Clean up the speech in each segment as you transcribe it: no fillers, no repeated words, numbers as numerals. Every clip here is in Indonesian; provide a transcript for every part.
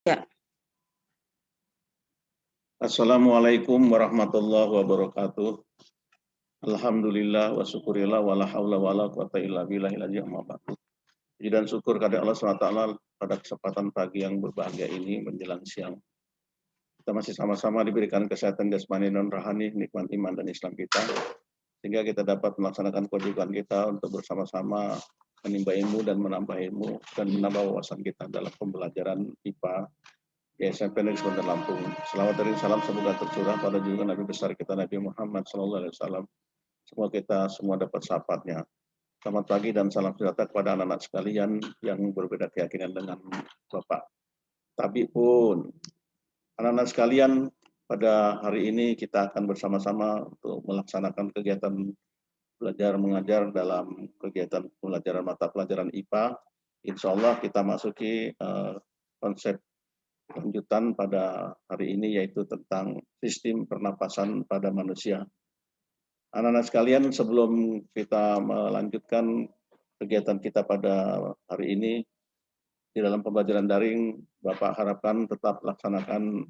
Ya. Assalamualaikum warahmatullahi wabarakatuh. Alhamdulillah wa syukurillah wa la haula wa la quwata illa billahil aliyyil azim. Puji dan syukur kepada Allah SWT pada kesempatan pagi yang berbahagia ini menjelang siang. Kita masih sama-sama diberikan kesehatan jasmani dan rohani, nikmat iman dan Islam kita, sehingga kita dapat melaksanakan kewajiban kita untuk bersama-sama menimba ilmu dan menambah ilmu dan menambah wawasan kita dalam pembelajaran IPA di SMP Negeri Sebentar Lampung. Selawat dan salam semoga tercurah pada junjungan Nabi besar kita Nabi Muhammad SAW. Semoga kita semua dapat syafaatnya. Selamat pagi dan salam sejahtera kepada anak-anak sekalian yang berbeda keyakinan dengan Bapak. Tapi pun anak-anak sekalian, pada hari ini kita akan bersama-sama untuk melaksanakan kegiatan belajar mengajar dalam kegiatan pembelajaran mata pelajaran IPA. Insya Allah kita masuki konsep lanjutan pada hari ini, yaitu tentang sistem pernapasan pada manusia. Anak-anak sekalian, sebelum kita melanjutkan kegiatan kita pada hari ini di dalam pembelajaran daring, Bapak harapkan tetap laksanakan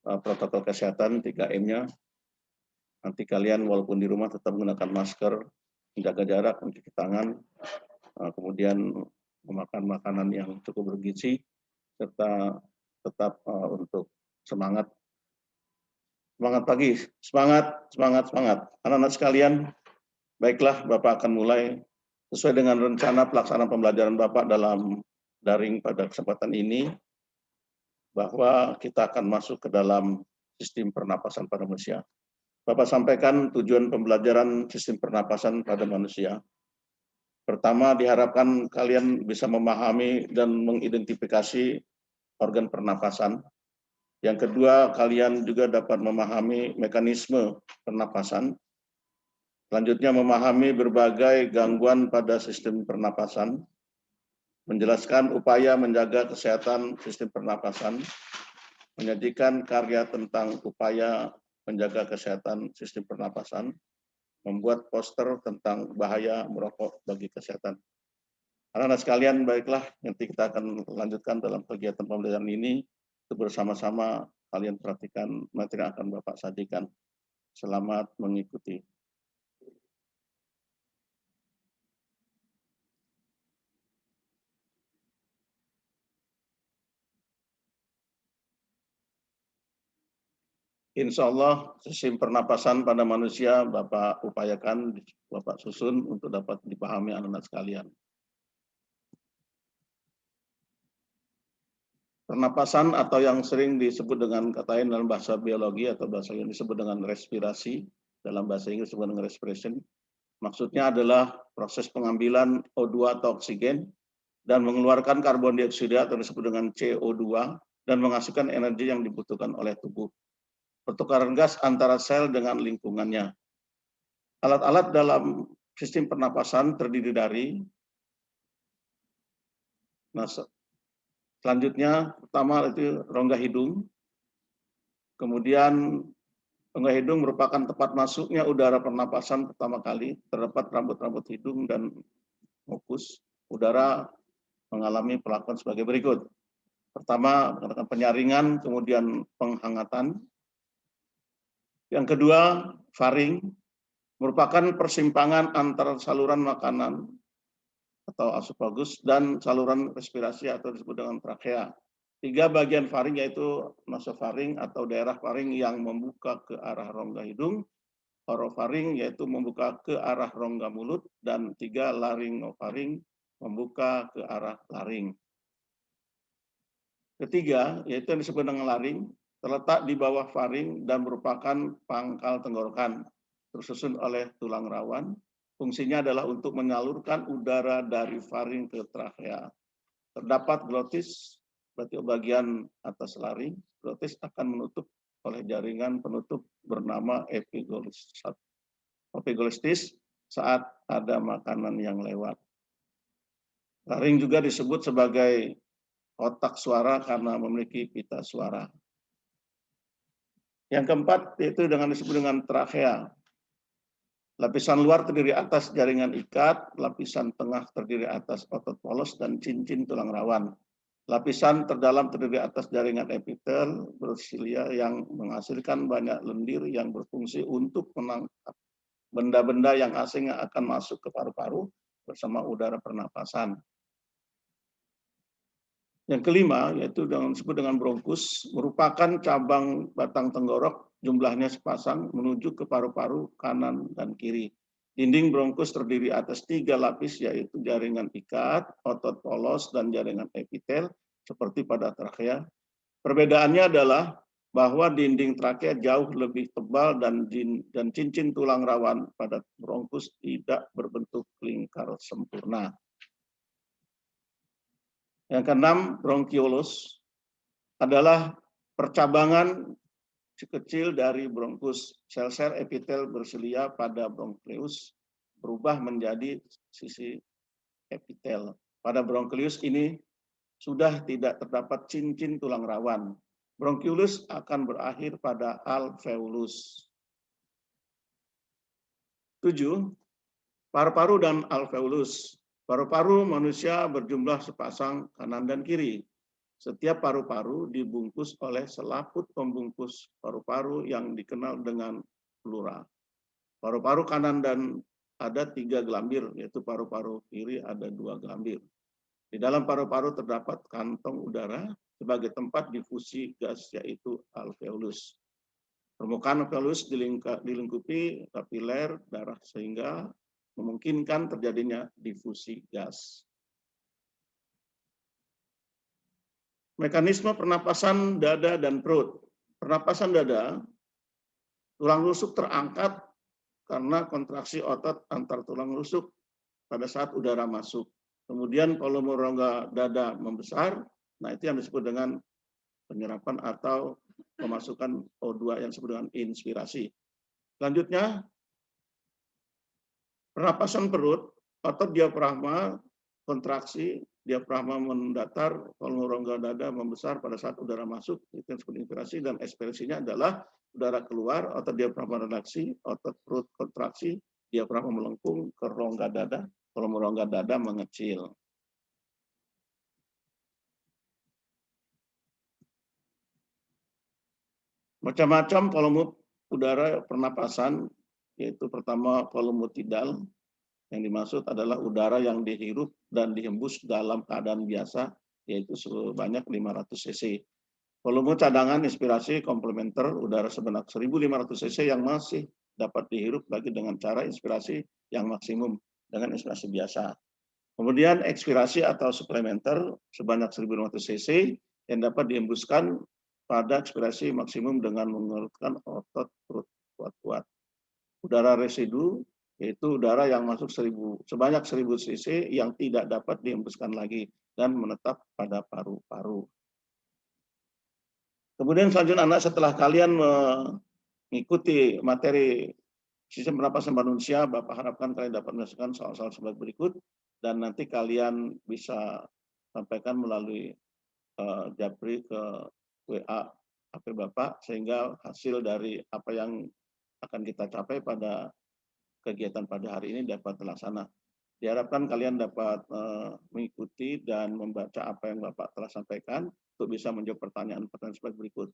protokol kesehatan 3M-nya. Nanti kalian walaupun di rumah tetap menggunakan masker, menjaga jarak, mencuci tangan, kemudian memakan makanan yang cukup bergizi, serta tetap untuk semangat pagi, semangat. Anak-anak sekalian, baiklah Bapak akan mulai sesuai dengan rencana pelaksanaan pembelajaran Bapak dalam daring pada kesempatan ini, bahwa kita akan masuk ke dalam sistem pernapasan pada manusia. Bapak sampaikan tujuan pembelajaran sistem pernapasan pada manusia. Pertama, diharapkan kalian bisa memahami dan mengidentifikasi organ pernapasan. Yang kedua, kalian juga dapat memahami mekanisme pernapasan. Selanjutnya, memahami berbagai gangguan pada sistem pernapasan. Menjelaskan upaya menjaga kesehatan sistem pernapasan. Menyajikan karya tentang upaya menjaga kesehatan sistem pernapasan. Membuat poster tentang bahaya merokok bagi kesehatan. Anak-anak sekalian, baiklah, nanti kita akan lanjutkan dalam kegiatan pembelajaran ini. Bersama-sama kalian perhatikan materi yang akan Bapak sajikan. Selamat mengikuti. Insya Allah sistem pernapasan pada manusia Bapak upayakan, Bapak susun untuk dapat dipahami anak-anak sekalian. Pernapasan atau yang sering disebut dengan kata lain dalam bahasa biologi atau bahasa yang disebut dengan respirasi, dalam bahasa Inggris disebut dengan respiration. Maksudnya adalah proses pengambilan O2 atau oksigen dan mengeluarkan karbon dioksida atau disebut dengan CO2 dan menghasilkan energi yang dibutuhkan oleh tubuh. Pertukaran gas antara sel dengan lingkungannya. Alat-alat dalam sistem pernapasan terdiri dari, selanjutnya pertama itu rongga hidung. Kemudian rongga hidung merupakan tempat masuknya udara pernapasan pertama kali. Terdapat rambut-rambut hidung dan mukus. Udara mengalami perlakuan sebagai berikut. Pertama, penyaringan, kemudian penghangatan. Yang kedua, faring, merupakan persimpangan antara saluran makanan atau asufagus dan saluran respirasi atau disebut dengan trakea. 3 bagian faring yaitu nasofaring atau daerah faring yang membuka ke arah rongga hidung, orofaring yaitu membuka ke arah rongga mulut, dan 3 laringofaring membuka ke arah laring. Ketiga, yaitu yang disebut dengan laring, terletak di bawah faring dan merupakan pangkal tenggorokan, tersusun oleh tulang rawan. Fungsinya adalah untuk menyalurkan udara dari faring ke trakea. Terdapat glotis, berarti bagian atas laring. Glotis akan menutup oleh jaringan penutup bernama epiglotis saat ada makanan yang lewat. Laring juga disebut sebagai kotak suara karena memiliki pita suara. Yang keempat yaitu disebut dengan trakea. Lapisan luar terdiri atas jaringan ikat, lapisan tengah terdiri atas otot polos dan cincin tulang rawan. Lapisan terdalam terdiri atas jaringan epitel bersilia yang menghasilkan banyak lendir yang berfungsi untuk menangkap benda-benda yang asing yang akan masuk ke paru-paru bersama udara pernapasan. Yang kelima, yaitu disebut dengan bronkus, merupakan cabang batang tenggorok, jumlahnya sepasang, menuju ke paru-paru kanan dan kiri. Dinding bronkus terdiri atas 3 lapis, yaitu jaringan ikat, otot polos, dan jaringan epitel, seperti pada trakea. Perbedaannya adalah bahwa dinding trakea jauh lebih tebal dan cincin tulang rawan pada bronkus tidak berbentuk lingkar sempurna. Yang keenam, bronkiolus adalah percabangan kecil dari bronkus. Sel-sel epitel bersilia pada bronkiolus berubah menjadi sisi epitel. Pada bronkiolus ini sudah tidak terdapat cincin tulang rawan. Bronkiolus akan berakhir pada alveolus. 7. Paru-paru dan alveolus. Paru-paru manusia berjumlah sepasang kanan dan kiri. Setiap paru-paru dibungkus oleh selaput pembungkus paru-paru yang dikenal dengan pleura. Paru-paru kanan dan ada 3 gelambir, yaitu paru-paru kiri ada 2 gelambir. Di dalam paru-paru terdapat kantong udara sebagai tempat difusi gas, yaitu alveolus. Permukaan alveolus dilingkupi kapiler darah sehingga memungkinkan terjadinya difusi gas. Mekanisme pernapasan dada dan perut. Pernapasan dada, tulang rusuk terangkat karena kontraksi otot antar tulang rusuk pada saat udara masuk. Kemudian volume rongga dada membesar, nah itu yang disebut dengan penyerapan atau pemasukan O2 yang disebut dengan inspirasi. Selanjutnya, pernapasan perut, otot diafragma kontraksi, diafragma mendatar, volume rongga dada membesar pada saat udara masuk, itu yang disebut inspirasi, dan ekspirasinya adalah udara keluar, otot diafragma redaksi, otot perut kontraksi, diafragma melengkung ke rongga dada, volume rongga dada mengecil. Macam-macam volume udara pernapasan, yaitu pertama volume tidal, yang dimaksud adalah udara yang dihirup dan dihembus dalam keadaan biasa, yaitu sebanyak 500 cc. Volume cadangan inspirasi komplementer udara sebanyak 1.500 cc yang masih dapat dihirup bagi dengan cara inspirasi yang maksimum dengan inspirasi biasa. Kemudian ekspirasi atau suplementer sebanyak 1.500 cc yang dapat dihembuskan pada ekspirasi maksimum dengan mengerutkan otot perut kuat-kuat. Udara residu yaitu udara yang masuk sebanyak 1.000 cc yang tidak dapat dihembuskan lagi dan menetap pada paru-paru. Kemudian selanjutnya anak, setelah kalian mengikuti materi sistem pernapasan manusia, Bapak harapkan kalian dapat menyelesaikan soal-soal sebagai berikut dan nanti kalian bisa sampaikan melalui Japri ke WA HP Bapak sehingga hasil dari apa yang akan kita capai pada kegiatan pada hari ini dapat terlaksana. Diharapkan kalian dapat mengikuti dan membaca apa yang Bapak telah sampaikan untuk bisa menjawab pertanyaan-pertanyaan sebagai berikut.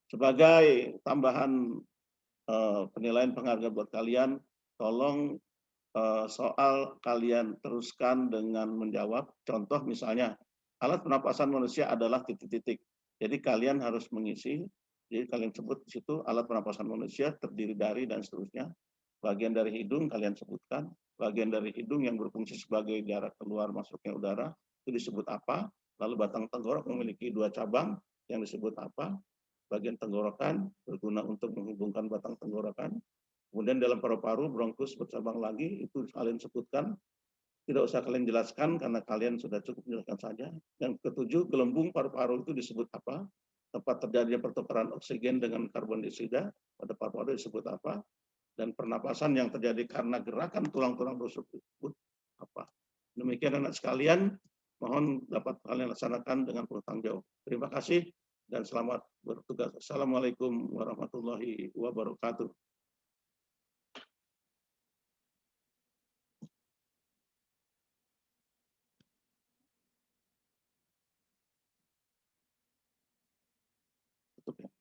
Sebagai tambahan penilaian penghargaan buat kalian, tolong soal kalian teruskan dengan menjawab. Contoh misalnya, alat pernapasan manusia adalah titik-titik. Jadi kalian harus mengisi, jadi kalian sebut di situ alat pernapasan manusia terdiri dari dan seterusnya. Bagian dari hidung kalian sebutkan, bagian dari hidung yang berfungsi sebagai jarak keluar masuknya udara itu disebut apa, lalu batang tenggorok memiliki 2 cabang yang disebut apa, bagian tenggorokan berguna untuk menghubungkan batang tenggorokan, kemudian dalam paru-paru bronkus bercabang lagi, itu kalian sebutkan, tidak usah kalian jelaskan karena kalian sudah cukup menjelaskan saja. Yang ketujuh, gelembung paru-paru itu disebut apa, tempat terjadinya pertukaran oksigen dengan karbon dioksida pada paru-paru disebut apa, dan pernapasan yang terjadi karena gerakan tulang-tulang rusuk tersebut apa. Demikian anak sekalian, mohon dapat kalian laksanakan dengan penuh tanggung jawab. Terima kasih dan selamat bertugas. Assalamualaikum warahmatullahi wabarakatuh. tutup ya.